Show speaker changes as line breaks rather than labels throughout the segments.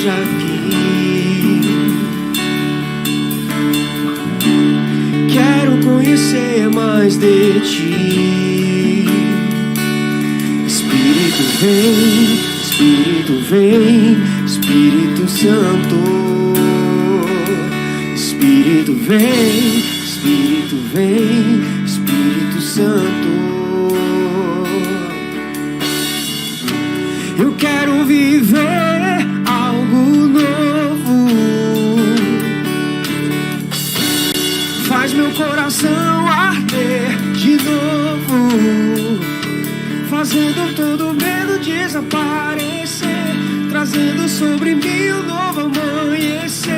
hoje aqui. Quero conhecer mais de ti. Espírito vem, Espírito vem, Espírito Santo. Espírito vem, Espírito vem, Espírito Santo. Eu quero viver algo novo. Faz meu coração arder de novo, fazendo todo medo desaparecer, trazendo sobre mim um novo amanhecer.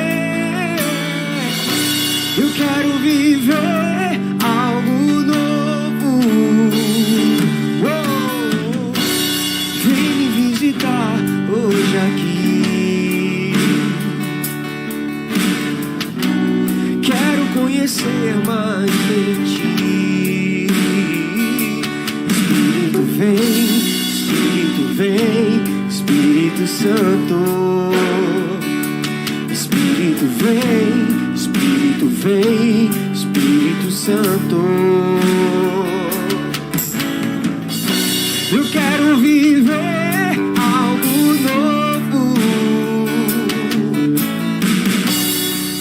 Eu quero viver algo novo. Oh, vem me visitar hoje aqui. Quero conhecer mais de ti. Espírito vem, Espírito vem, Espírito Santo. Espírito vem, Espírito vem, Espírito Santo. Eu quero viver algo novo.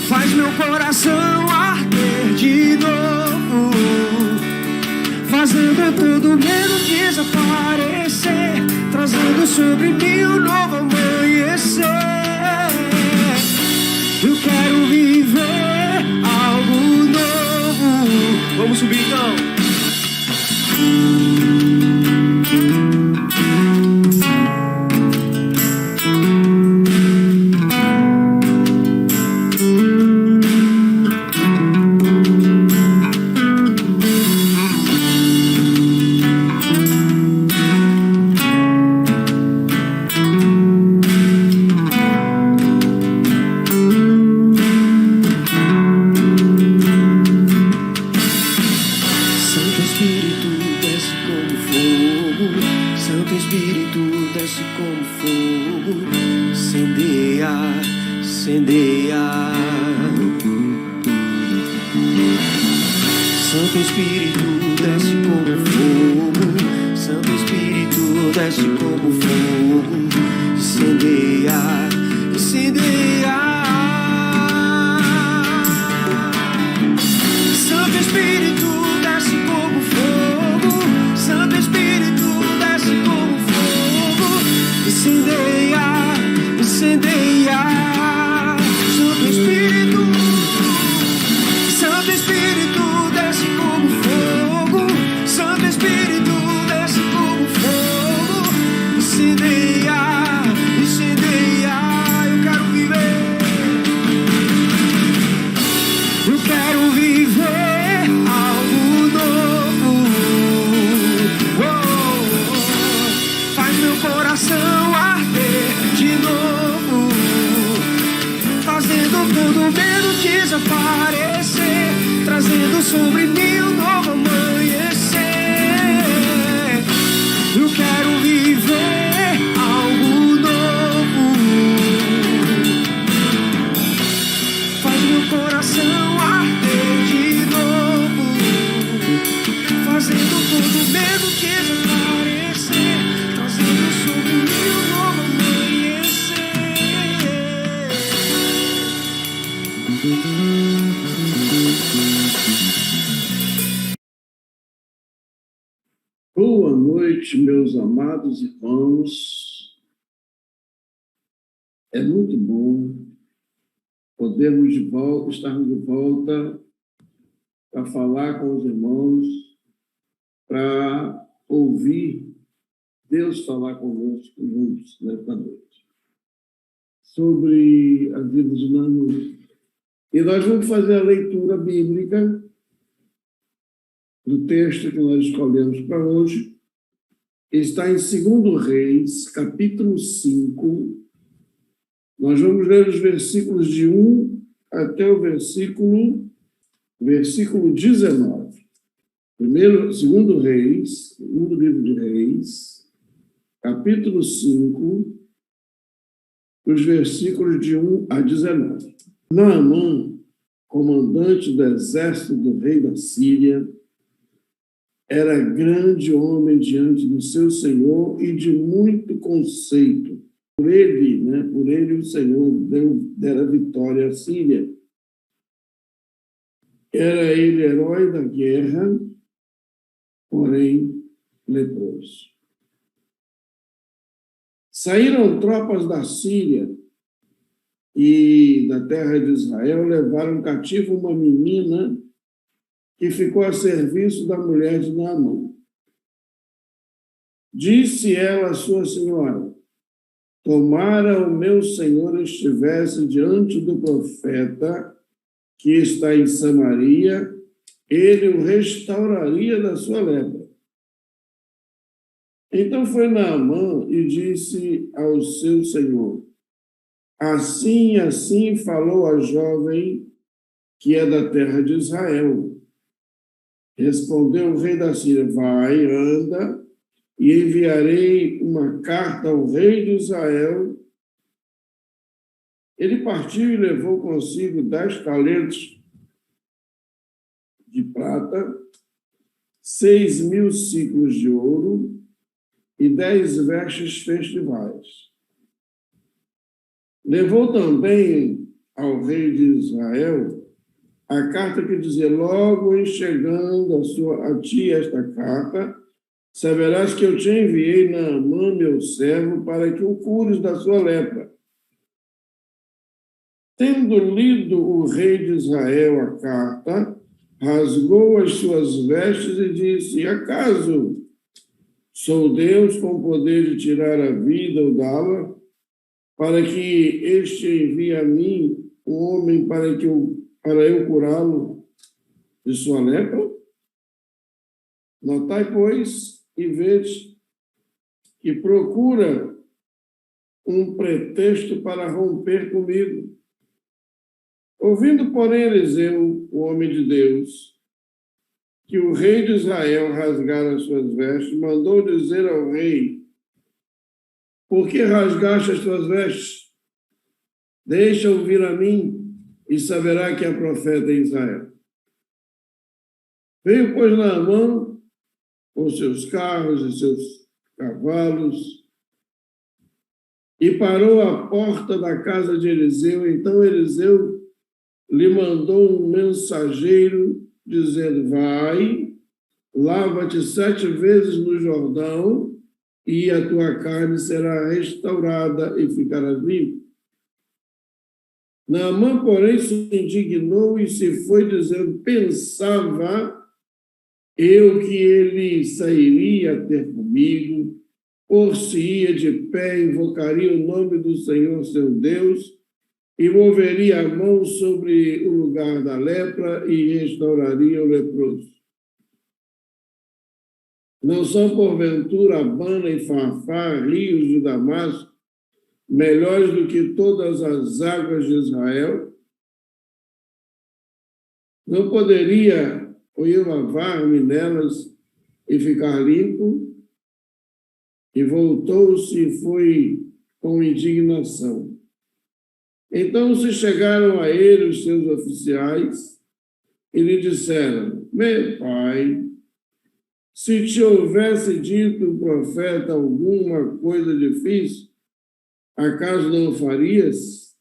Faz meu coração arder de novo, fazendo todo medo desaparecer, trazendo sobre mim um novo amanhecer. Eu quero viver algo novo. Vamos subir então. Santo Espírito desce como fogo, Santo Espírito desce como fogo, incendeia, incendeia. Santo Espírito desce como fogo, Santo Espírito desce como fogo, incendeia, incendeia. Santo Espírito, Santo Espírito desce como fogo, Santo Espírito desce como fogo, incendeia, incendeia. Eu quero viver, eu quero viver algo novo. Oh, faz meu coração arder de novo, fazendo todo medo desaparecer, trazendo sobre mim um novo amanhecer. Eu quero viver algo novo. Faz meu coração arder de novo, fazendo todo medo desaparecer, trazendo sobre mim um novo amanhecer.
Boa noite, meus amados irmãos. É muito bom podermos estarmos de volta para falar com os irmãos, para ouvir Deus falar conosco juntos nesta noite sobre a vida dos humanos. E nós vamos fazer a leitura bíblica do texto que nós escolhemos para hoje. Está em 2 Reis, capítulo 5. Nós vamos ler os versículos de 1 até o versículo 19. Segundo Reis, segundo livro de Reis, capítulo 5, os versículos de 1 a 19. Naamã, comandante do exército do rei da Síria, era grande homem diante do seu Senhor e de muito conceito. Por ele o Senhor dera vitória à Síria. Era ele herói da guerra, porém leproso. Saíram tropas da Síria e da terra de Israel, levaram cativo uma menina que ficou a serviço da mulher de Naamã. Disse ela à sua senhora: tomara o meu senhor estivesse diante do profeta que está em Samaria, ele o restauraria da sua lepra. Então foi Naamã e disse ao seu senhor: assim e assim falou a jovem que é da terra de Israel. Respondeu o rei da Síria: vai, anda, e enviarei uma carta ao rei de Israel. Ele partiu e levou consigo 10 talentos de prata, 6.000 siclos de ouro e 10 vestes festivais. Levou também ao rei de Israel a carta que dizia: logo em chegando a ti esta carta, saberás que eu te enviei Naamã, meu servo, para que o cures da sua lepra. Tendo lido o rei de Israel a carta, rasgou as suas vestes e disse: acaso sou Deus com poder de tirar a vida ou dá-la, para que este envie a mim um homem para eu curá-lo de sua lepra? Notai, pois, e vede que procura um pretexto para romper comigo. Ouvindo, porém, Eliseu, o homem de Deus, que o rei de Israel rasgara as suas vestes, mandou dizer ao rei: por que rasgaste as tuas vestes? Deixa-o vir a mim e saberá que é profeta em Israel. Veio, pois, Naamã com seus carros e seus cavalos e parou à porta da casa de Eliseu. Então Eliseu lhe mandou um mensageiro, dizendo: vai, lava-te 7 vezes no Jordão, e a tua carne será restaurada e ficarás limpo. Naamã, porém, se indignou e se foi, dizendo: pensava eu que ele sairia ter comigo, por-se-ia de pé, invocaria o nome do Senhor seu Deus, e moveria a mão sobre o lugar da lepra e restauraria o leproso. Não são, porventura, Abana e Farfar, rios de Damasco, melhores do que todas as águas de Israel? Não poderia eu lavar-me nelas e ficar limpo? E voltou-se e foi com indignação. Então se chegaram a ele os seus oficiais e lhe disseram: meu pai, se te houvesse dito o profeta alguma coisa difícil, acaso não farias?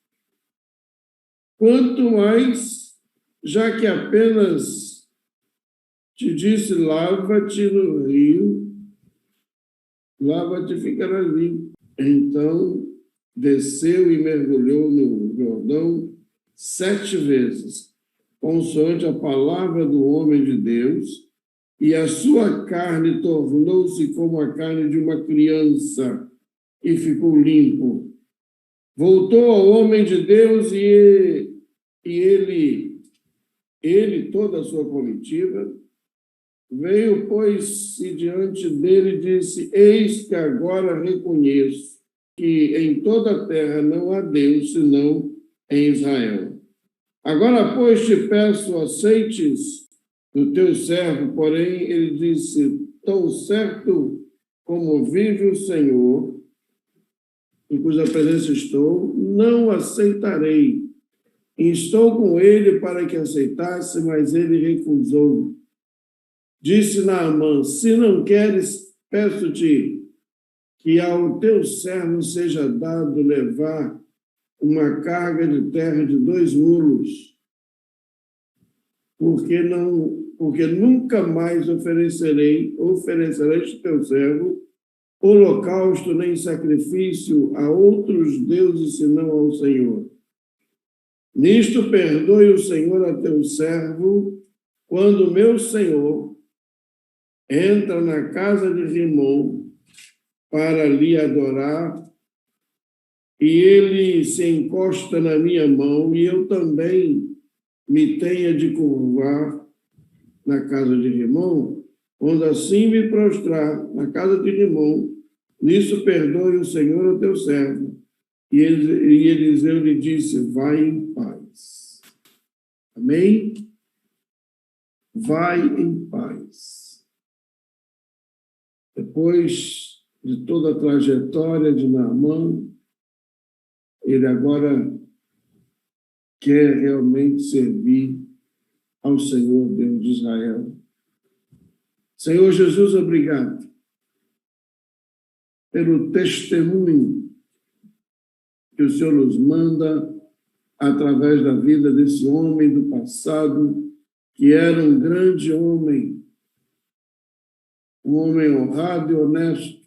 Quanto mais, já que apenas te disse: lava-te no rio, lava-te e ficarás limpo. Então desceu e mergulhou no Jordão 7 vezes, consoante a palavra do homem de Deus, e a sua carne tornou-se como a carne de uma criança, e ficou limpo. Voltou ao homem de Deus e ele, toda a sua comitiva, veio, pôs-se diante dele e disse: eis que agora reconheço que em toda a terra não há Deus senão em Israel. Agora, pois, te peço, aceites do teu servo. Porém, ele disse: tão certo como vive o Senhor, em cuja presença estou, não aceitarei. Estou com ele para que aceitasse, mas ele recusou. Disse Naamã: se não queres, peço-te que ao teu servo seja dado levar uma carga de terra de 2 mulos, porque nunca mais oferecerei teu servo holocausto nem sacrifício a outros deuses senão ao Senhor. Nisto perdoe o Senhor a teu servo, quando meu senhor entra na casa de Rimom para lhe adorar, e ele se encosta na minha mão, e eu também me tenha de curvar na casa de Rimom, quando assim me prostrar na casa de Rimom, nisso perdoe o Senhor a teu servo. E Eliseu lhe disse: vai em paz. Amém? Vai em paz. Depois de toda a trajetória de Naamã, ele agora quer realmente servir ao Senhor Deus de Israel. Senhor Jesus, obrigado pelo testemunho que o Senhor nos manda através da vida desse homem do passado, que era um grande homem, um homem honrado e honesto.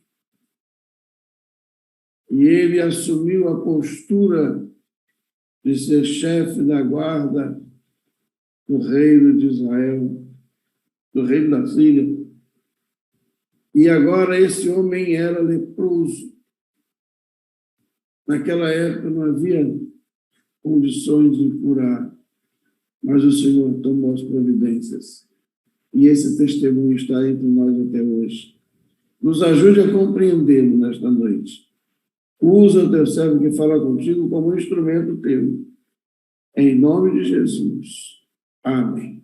E ele assumiu a postura de ser chefe da guarda do reino de Israel, do reino da Síria. E agora esse homem era leproso. Naquela época não havia condições de curar, mas o Senhor tomou as providências. E esse testemunho está entre nós até hoje. Nos ajude a compreendê-lo nesta noite. Usa o teu servo que fala contigo como um instrumento teu. Em nome de Jesus. Amém.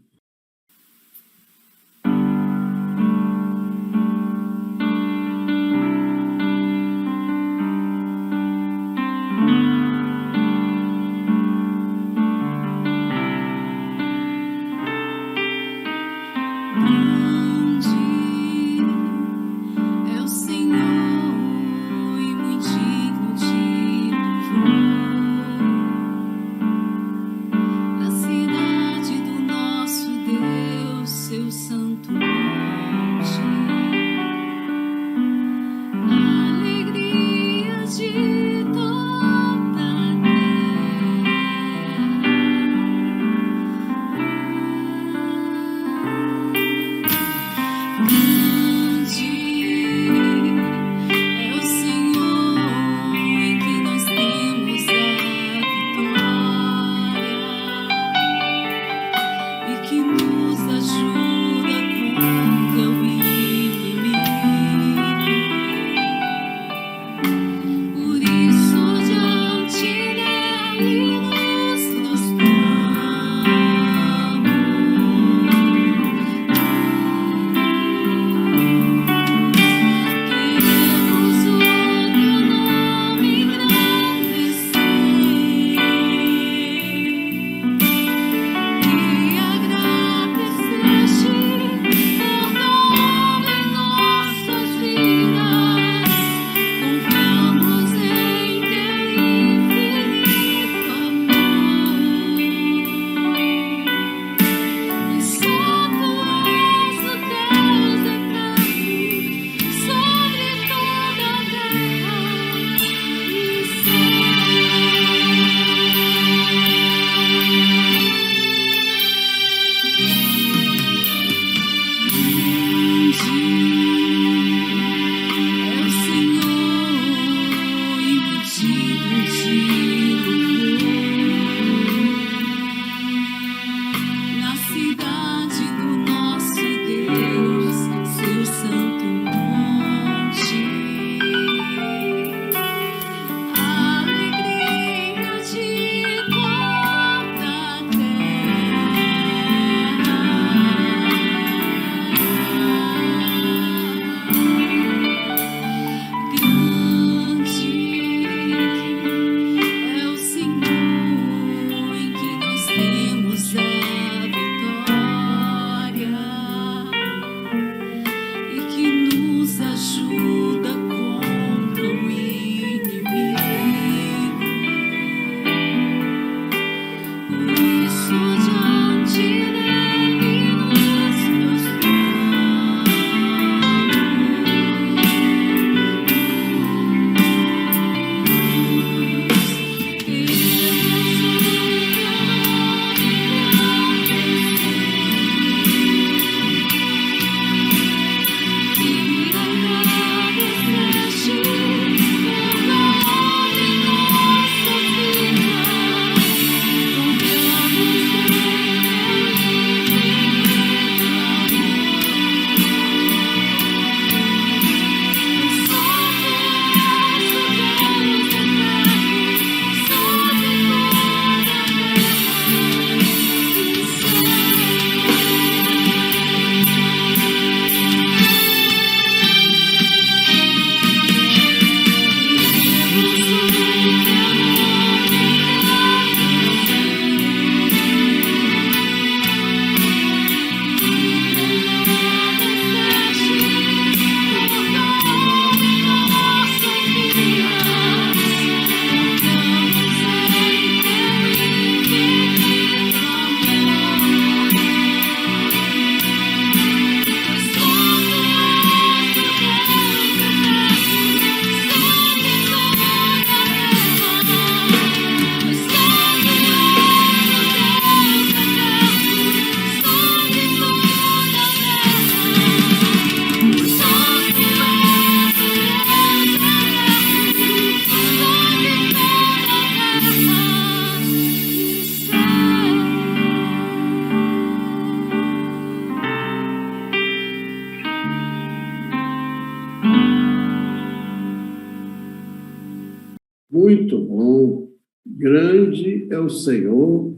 Grande é o Senhor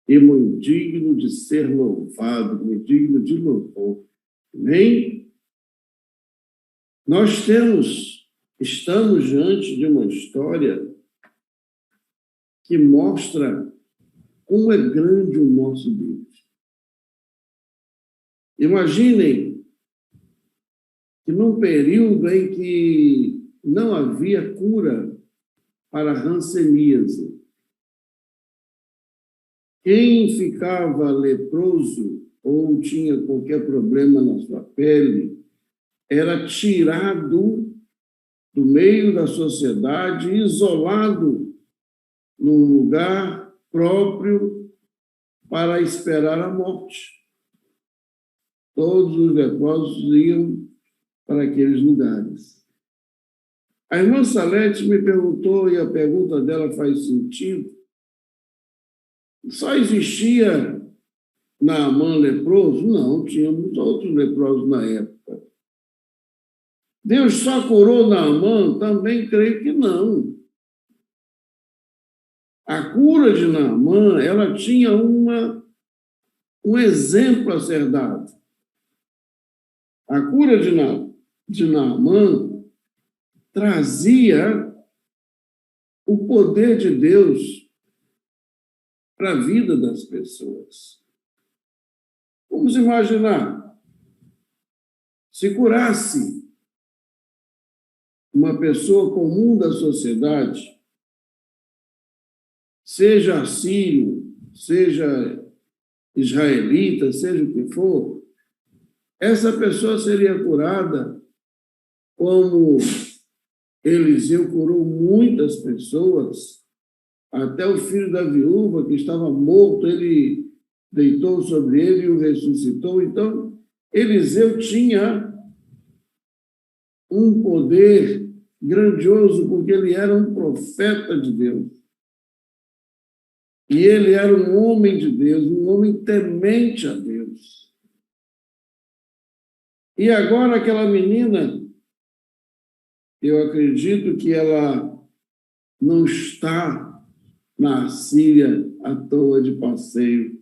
e muito digno de ser louvado, muito digno de louvor. Amém? Nós estamos diante de uma história que mostra como é grande o nosso Deus. Imaginem que num período em que não havia cura para a hanseníase, quem ficava leproso ou tinha qualquer problema na sua pele era tirado do meio da sociedade, isolado num lugar próprio para esperar a morte. Todos os leprosos iam para aqueles lugares. A irmã Salete me perguntou, e a pergunta dela faz sentido, só existia Naamã leproso? Não, tínhamos outros leprosos na época. Deus só curou Naamã? Também creio que não. A cura de Naamã, ela tinha um exemplo a ser dado. A cura de Naamã trazia o poder de Deus para a vida das pessoas. Vamos imaginar, se curasse uma pessoa comum da sociedade, seja assírio, seja israelita, seja o que for, essa pessoa seria curada como Eliseu curou muitas pessoas, até o filho da viúva que estava morto, ele deitou sobre ele e o ressuscitou. Então, Eliseu tinha um poder grandioso, porque ele era um profeta de Deus. E ele era um homem de Deus, um homem temente a Deus. E agora aquela menina, eu acredito que ela não está na Síria à toa de passeio.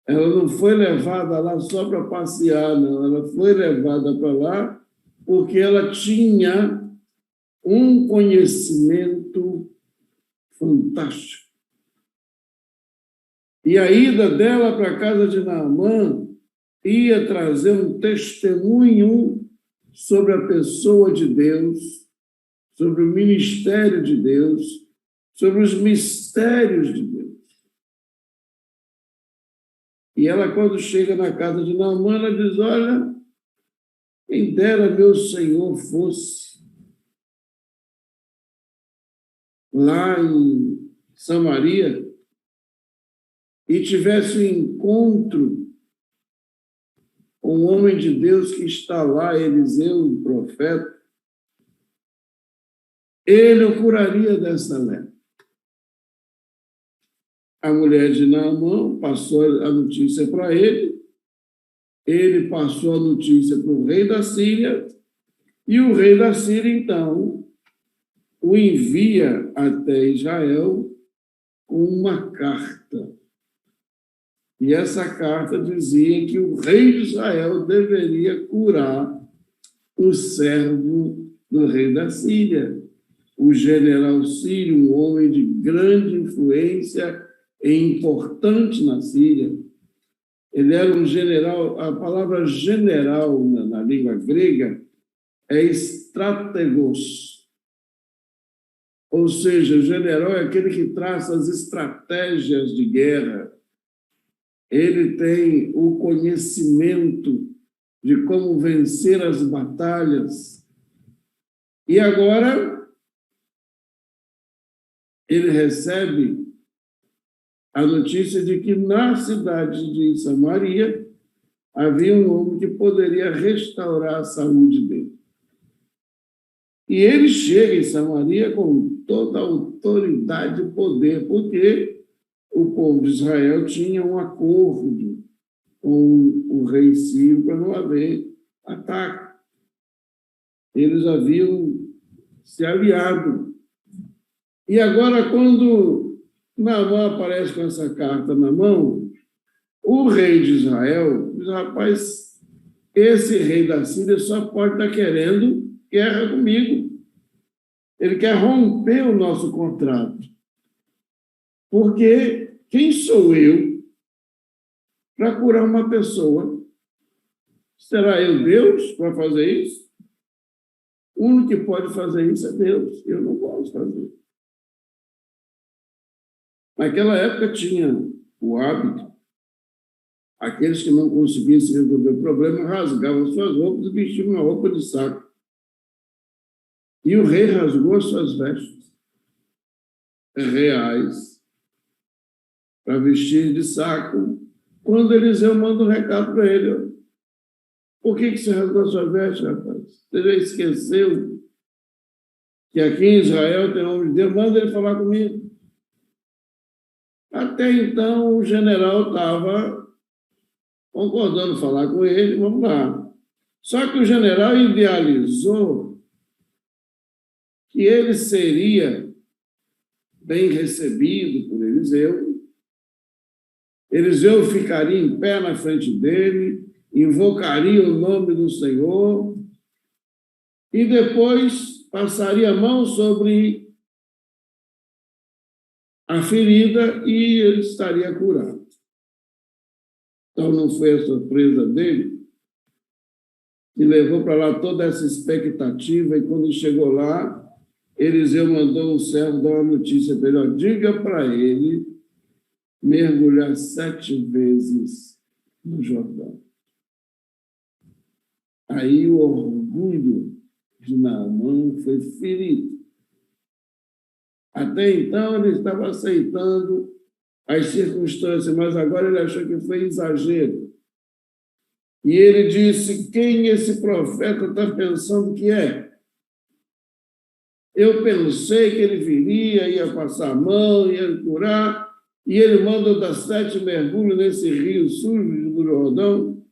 Ela não foi levada lá só para passear, não. Ela foi levada para lá porque ela tinha um conhecimento fantástico. E a ida dela para a casa de Naamã ia trazer um testemunho sobre a pessoa de Deus, sobre o ministério de Deus, sobre os mistérios de Deus. E ela, quando chega na casa de Naamã, ela diz, olha, quem dera meu Senhor fosse lá em Samaria e tivesse um encontro com um homem de Deus que está lá, Eliseu, um profeta, ele o curaria dessa lepra. A mulher de Naamã passou a notícia para ele passou a notícia para o rei da Síria, e o rei da Síria, então, o envia até Israel com uma carta. E essa carta dizia que o rei de Israel deveria curar o servo do rei da Síria, o general sírio, um homem de grande influência e importante na Síria. Ele era um general, a palavra general na língua grega é estrategos, ou seja, o general é aquele que traça as estratégias de guerra. Ele tem o conhecimento de como vencer as batalhas. E agora ele recebe a notícia de que na cidade de Samaria havia um homem que poderia restaurar a saúde dele. E ele chega em Samaria com toda a autoridade e poder, porque o povo de Israel tinha um acordo com o rei sírio para não haver ataque. Eles haviam se aliado. E agora, quando Naamã aparece com essa carta na mão, o rei de Israel diz, rapaz, esse rei da Síria só pode estar querendo guerra comigo. Ele quer romper o nosso contrato. Porque quem sou eu para curar uma pessoa? Será eu Deus para fazer isso? O único que pode fazer isso é Deus. Eu não posso fazer. Naquela época tinha o hábito, aqueles que não conseguissem resolver o problema rasgavam suas roupas e vestiam uma roupa de saco. E o rei rasgou as suas vestes reais para vestir de saco. Quando Eliseu manda um recado para ele, por que você rasgou a sua veste, rapaz? Você já esqueceu que aqui em Israel tem homem de Deus? Manda ele falar comigo. Até então, o general estava concordando falar com ele, vamos lá. Só que o general idealizou que ele seria bem recebido por Eliseu. Eliseu ficaria em pé na frente dele, invocaria o nome do Senhor e depois passaria a mão sobre a ferida e ele estaria curado. Então, não foi a surpresa dele que levou para lá toda essa expectativa e quando chegou lá, Eliseu mandou um servo dar uma notícia para ele, diga para ele mergulhar 7 vezes no Jordão. Aí o orgulho de Naamã foi ferido. Até então ele estava aceitando as circunstâncias, mas agora ele achou que foi exagero. E ele disse, quem esse profeta está pensando que é? Eu pensei que ele viria, ia passar a mão, ia curar, e ele manda eu dar 7 mergulhos nesse rio sujo do Jordão.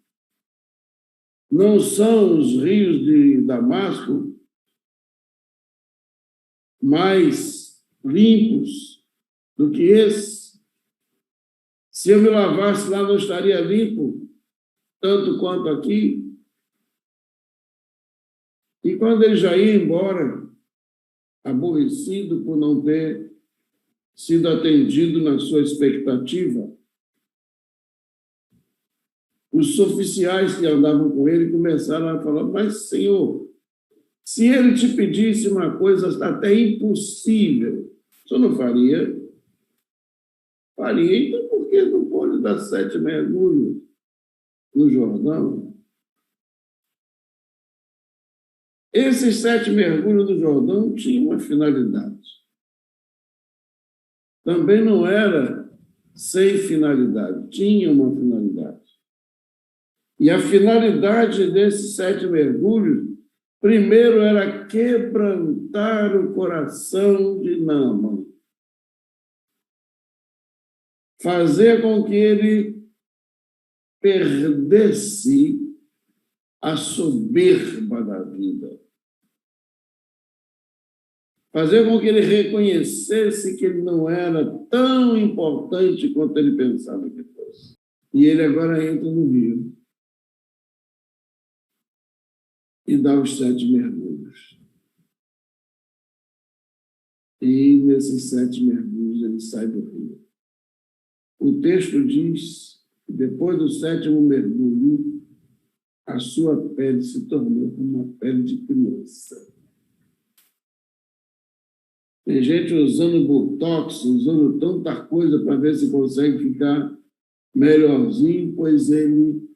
Não são os rios de Damasco mais limpos do que esse? Se eu me lavasse lá, não estaria limpo, tanto quanto aqui? E quando ele já ia embora, aborrecido por não ter sido atendido na sua expectativa, os oficiais que andavam com ele começaram a falar, mas, Senhor, se ele te pedisse uma coisa até impossível, o senhor não faria? Faria. Então, por que não pode dar 7 mergulhos no Jordão? Esses 7 mergulhos no Jordão tinham uma finalidade. Também não era sem finalidade, tinha uma finalidade. E a finalidade desses 7 mergulhos, primeiro era quebrantar o coração de Naamã. Fazer com que ele perdesse a soberba da vida. Fazer com que ele reconhecesse que ele não era tão importante quanto ele pensava que fosse. E ele agora entra no rio e dá os 7 mergulhos. E nesses 7 mergulhos ele sai do rio. O texto diz que depois do 7º mergulho, a sua pele se tornou como uma pele de criança. Tem gente usando botox, usando tanta coisa para ver se consegue ficar melhorzinho, pois ele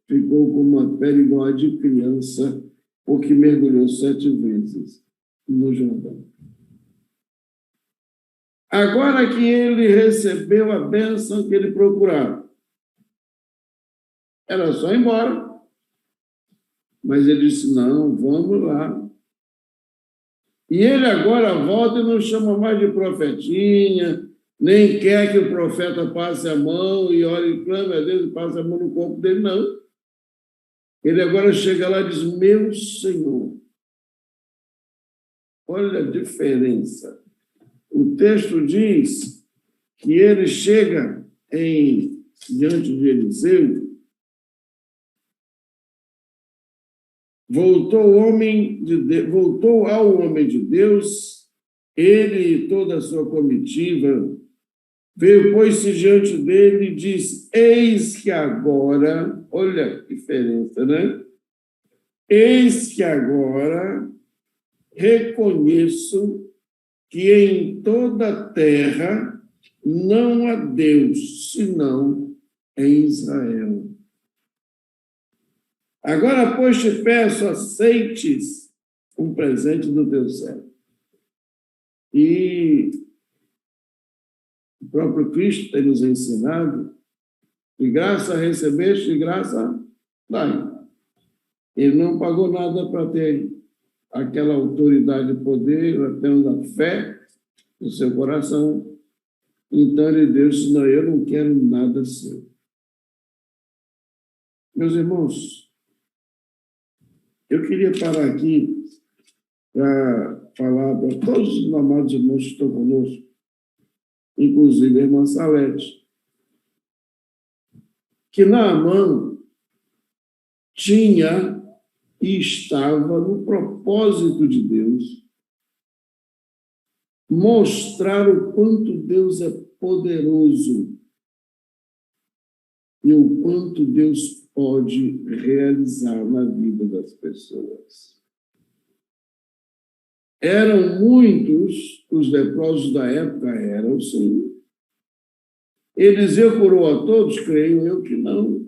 ficou com uma pele igual a de criança, porque mergulhou 7 vezes no Jordão. Agora que ele recebeu a bênção que ele procurava, era só ir embora. Mas ele disse, não, vamos lá. E ele agora volta e não chama mais de profetinha, nem quer que o profeta passe a mão e olhe e clame a Deus e passe a mão no corpo dele, não. Ele agora chega lá e diz, meu Senhor, olha a diferença. o texto diz que ele chega diante de Eliseu, voltou ao homem de Deus, ele e toda a sua comitiva, veio, pôs-se diante dele e disse: eis que agora, olha a diferença, né? Eis que agora reconheço que em toda a terra não há Deus, senão em Israel. Agora, pois, te peço, aceites um presente do teu servo. E o próprio Cristo tem nos ensinado: de graça recebeste, de graça dai. Ele não pagou nada para ter aquela autoridade e poder, apenas a fé no seu coração. Então ele disse: não, eu não quero nada seu. Meus irmãos, eu queria parar aqui para falar para todos os amados irmãos que estão conosco, inclusive a irmã Salete, que Naamã tinha e estava no propósito de Deus mostrar o quanto Deus é poderoso e o quanto Deus pode realizar na vida das pessoas. Eram muitos os leprosos da época, eram sim. Eliseu curou a todos? Creio eu que não.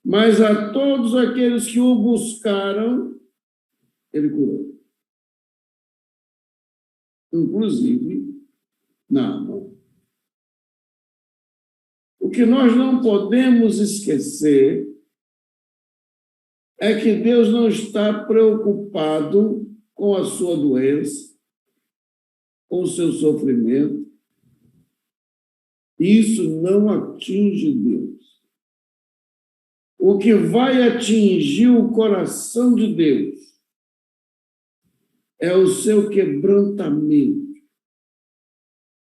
Mas a todos aqueles que o buscaram, ele curou. Inclusive, Naamã. O que nós não podemos esquecer é que Deus não está preocupado com a sua doença, com o seu sofrimento. Isso não atinge Deus. O que vai atingir o coração de Deus é o seu quebrantamento,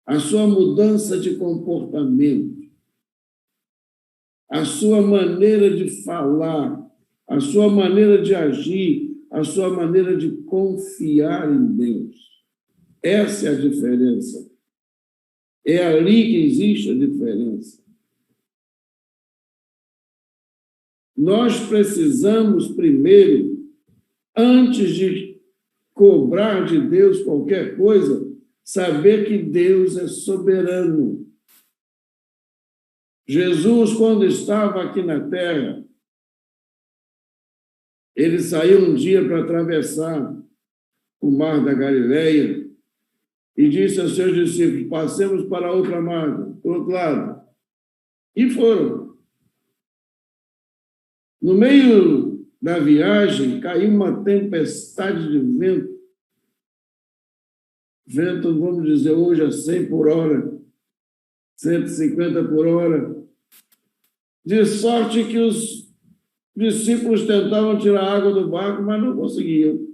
a sua mudança de comportamento, a sua maneira de falar, a sua maneira de agir, a sua maneira de confiar em Deus. Essa é a diferença. É ali que existe a diferença. Nós precisamos, primeiro, antes de cobrar de Deus qualquer coisa, saber que Deus é soberano. Jesus, quando estava aqui na terra, ele saiu um dia para atravessar o mar da Galileia e disse aos seus discípulos: passemos para a outra margem, para o outro lado. E foram. No meio da viagem, caiu uma tempestade de vento. Vento, vamos dizer, hoje a 100 por hora, 150 por hora. De sorte que os discípulos tentavam tirar água do barco, mas não conseguiam.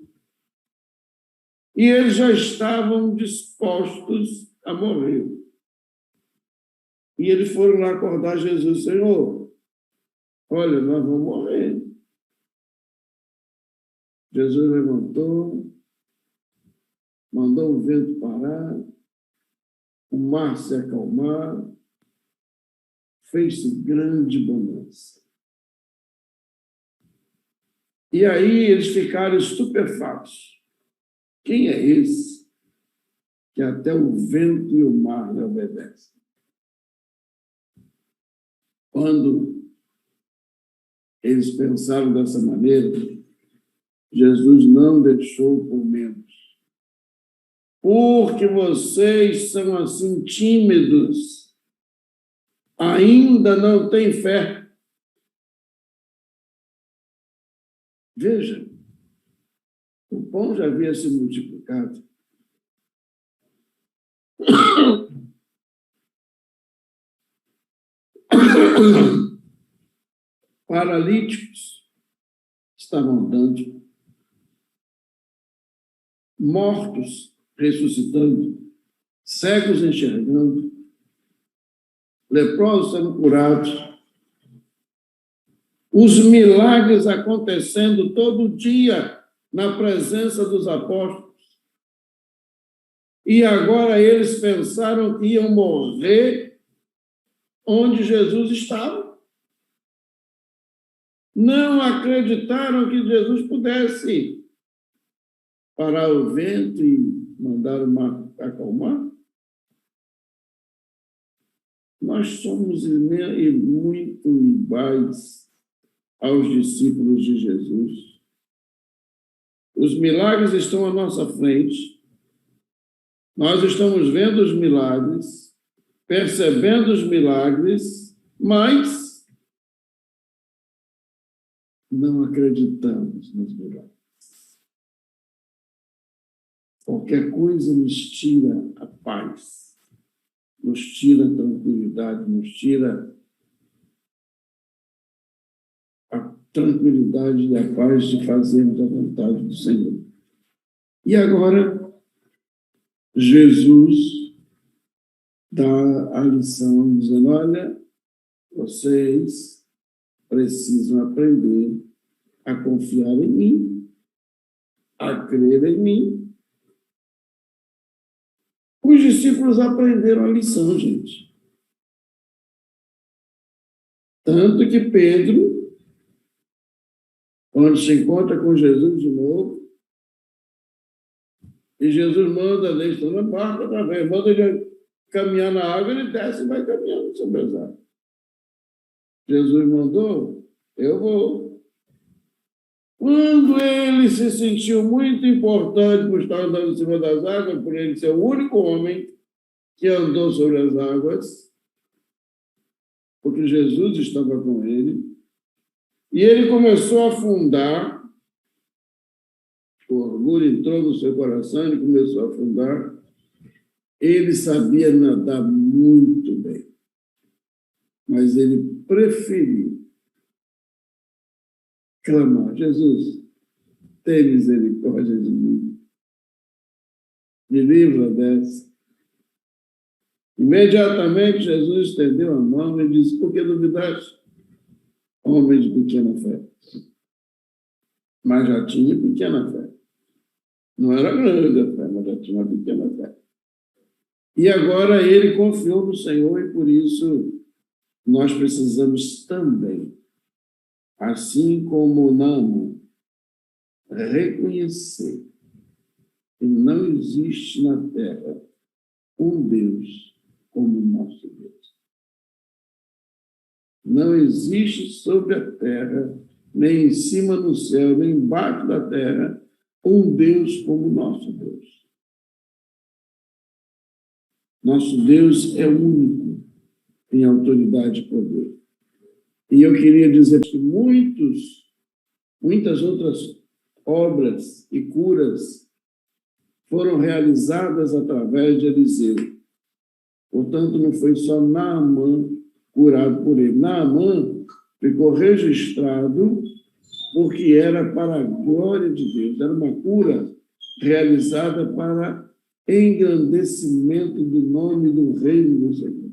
E eles já estavam dispostos a morrer. E eles foram lá acordar Jesus: Senhor, olha, nós vamos morrer. Jesus levantou, mandou o vento parar, o mar se acalmar, fez-se grande bonança. E aí eles ficaram estupefatos. Quem é esse que até o vento e o mar lhe obedecem? Quando eles pensaram dessa maneira, Jesus não deixou por menos. Porque vocês são assim tímidos, ainda não têm fé. Veja, o pão já havia se multiplicado. Paralíticos estavam andando, mortos ressuscitando, cegos enxergando, leprosos sendo curados, os milagres acontecendo todo dia na presença dos apóstolos. E agora eles pensaram que iam morrer onde Jesus estava. Não acreditaram que Jesus pudesse parar o vento e mandar o mar acalmar. Nós somos muito iguais aos discípulos de Jesus. Os milagres estão à nossa frente. Nós estamos vendo os milagres, percebendo os milagres, mas não acreditamos nos milagres. Qualquer coisa nos tira a paz, nos tira a tranquilidade, nos tira a tranquilidade e a paz de fazermos a vontade do Senhor. E agora, Jesus dá a lição dizendo, olha, vocês precisam aprender a confiar em mim, a crer em mim. Os discípulos aprenderam a lição, gente. Tanto que Pedro, quando se encontra com Jesus de novo, e Jesus manda, deixa na barca outra vez, manda ele caminhar na água, ele desce e vai caminhando sobre as águas. Jesus mandou, eu vou. Quando ele se sentiu muito importante por estar andando em cima das águas, por ele ser o único homem que andou sobre as águas, porque Jesus estava com ele, e ele começou a afundar, o orgulho entrou no seu coração, ele começou a afundar, ele sabia nadar muito bem, mas ele preferiu clamar, Jesus, tem misericórdia de mim, me livra dessa. Imediatamente Jesus estendeu a mão e disse, por que duvidaste, homem de pequena fé? Mas já tinha pequena fé. Não era grande a fé, mas já tinha uma pequena fé. E agora ele confiou no Senhor e por isso nós precisamos também, assim como Naamã, reconhecer que não existe na terra um Deus como o nosso Deus. Não existe sobre a terra, nem em cima no céu, nem embaixo da terra, um Deus como o nosso Deus. Nosso Deus é único em autoridade e poder. E eu queria dizer que muitas outras obras e curas foram realizadas através de Eliseu. Portanto, não foi só Naamã curado por ele. Naamã ficou registrado porque era para a glória de Deus. Era uma cura realizada para engrandecimento do nome do reino do Senhor.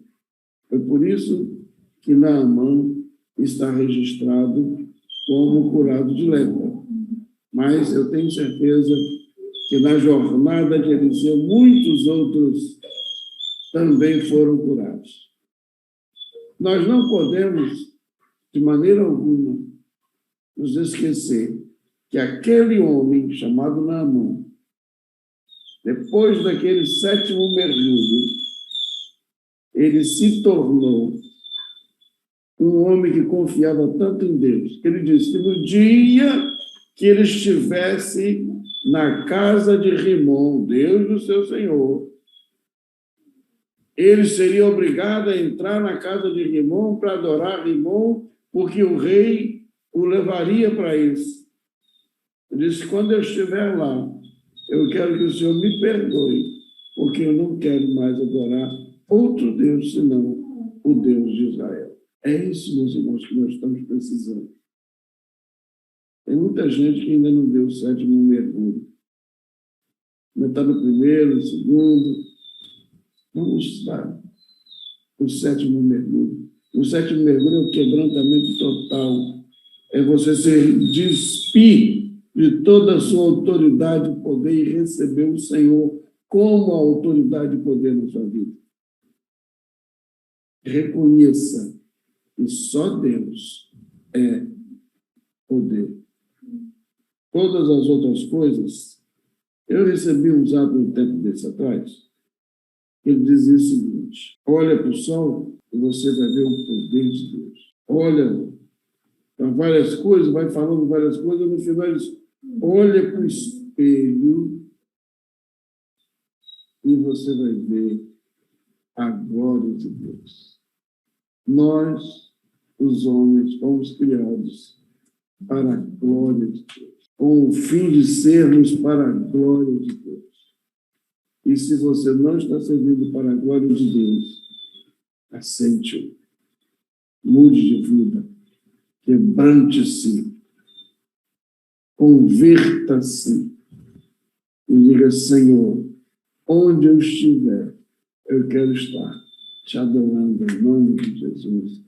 Foi por isso que Naamã está registrado como curado de lepra. Mas eu tenho certeza que na jornada de Eliseu, muitos outros também foram curados. Nós não podemos, de maneira alguma, nos esquecer que aquele homem chamado Naamã, depois daquele 7º mergulho, ele se tornou um homem que confiava tanto em Deus, que ele disse que no dia que ele estivesse na casa de Rimom, Deus do seu Senhor, ele seria obrigado a entrar na casa de Rimom para adorar Rimom, porque o rei o levaria para isso. Ele disse, quando eu estiver lá, eu quero que o Senhor me perdoe, porque eu não quero mais adorar outro Deus, senão o Deus de Israel. É isso, meus irmãos, que nós estamos precisando. Tem muita gente que ainda não deu o 7º mergulho. Ainda está no 1º, no 2º, Vamos dar o sétimo mergulho. O sétimo mergulho é o quebrantamento total. É você se despir de toda a sua autoridade e poder e receber o Senhor como a autoridade e poder na sua vida. Reconheça que só Deus é poder. Todas as outras coisas, eu recebi um zap um tempo desse atrás, ele dizia o seguinte: olha para o sol e você vai ver o poder de Deus. Olha para várias coisas, vai falando várias coisas, no final ele diz, olha para o espelho e você vai ver a glória de Deus. Nós, os homens, fomos criados para a glória de Deus, com o fim de sermos para a glória de Deus. E se você não está servindo para a glória de Deus, aceite-o, mude de vida, quebrante-se, converta-se e diga: Senhor, onde eu estiver, eu quero estar te adorando em nome de Jesus.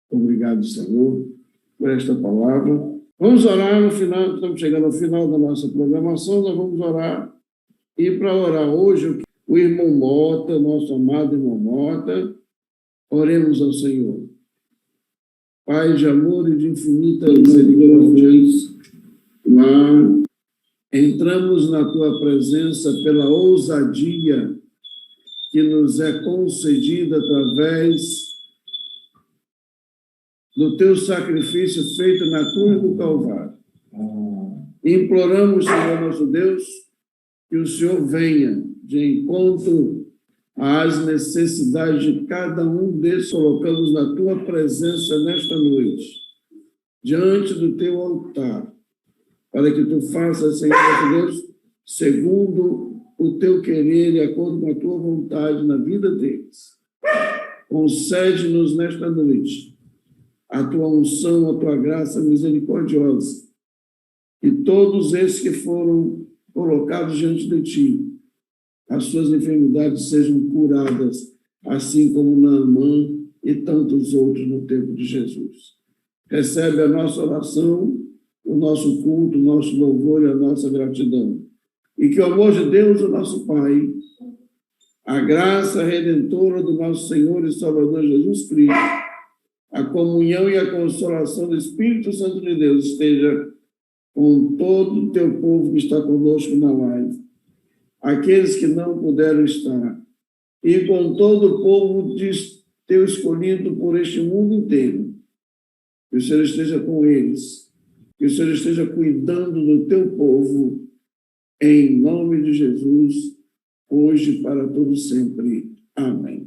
Obrigado, Senhor, por esta palavra. Vamos orar no final, estamos chegando ao final da nossa programação, nós vamos orar. E para orar hoje, o irmão Mota, nosso amado irmão Mota, oremos ao Senhor. Pai de amor e de infinita misericórdia, lá entramos na Tua presença pela ousadia que nos é concedida através do Teu sacrifício feito na cruz do Calvário. Imploramos, Senhor nosso Deus, que o Senhor venha de encontro às necessidades de cada um desses. Colocamos na Tua presença nesta noite, diante do Teu altar, para que Tu faças, Senhor nosso Deus, segundo o Teu querer e de acordo com a Tua vontade na vida deles. Concede-nos nesta noite a Tua unção, a Tua graça misericordiosa, e todos esses que foram colocados diante de Ti, as suas enfermidades sejam curadas, assim como Naamã e tantos outros no tempo de Jesus. Recebe a nossa oração, o nosso culto, o nosso louvor e a nossa gratidão. E que o amor de Deus, o nosso Pai, a graça redentora do nosso Senhor e Salvador Jesus Cristo, a comunhão e a consolação do Espírito Santo de Deus esteja com todo o Teu povo que está conosco na live, aqueles que não puderam estar, e com todo o povo Teu escolhido por este mundo inteiro. Que o Senhor esteja com eles, que o Senhor esteja cuidando do Teu povo, em nome de Jesus, hoje e para todo sempre. Amém.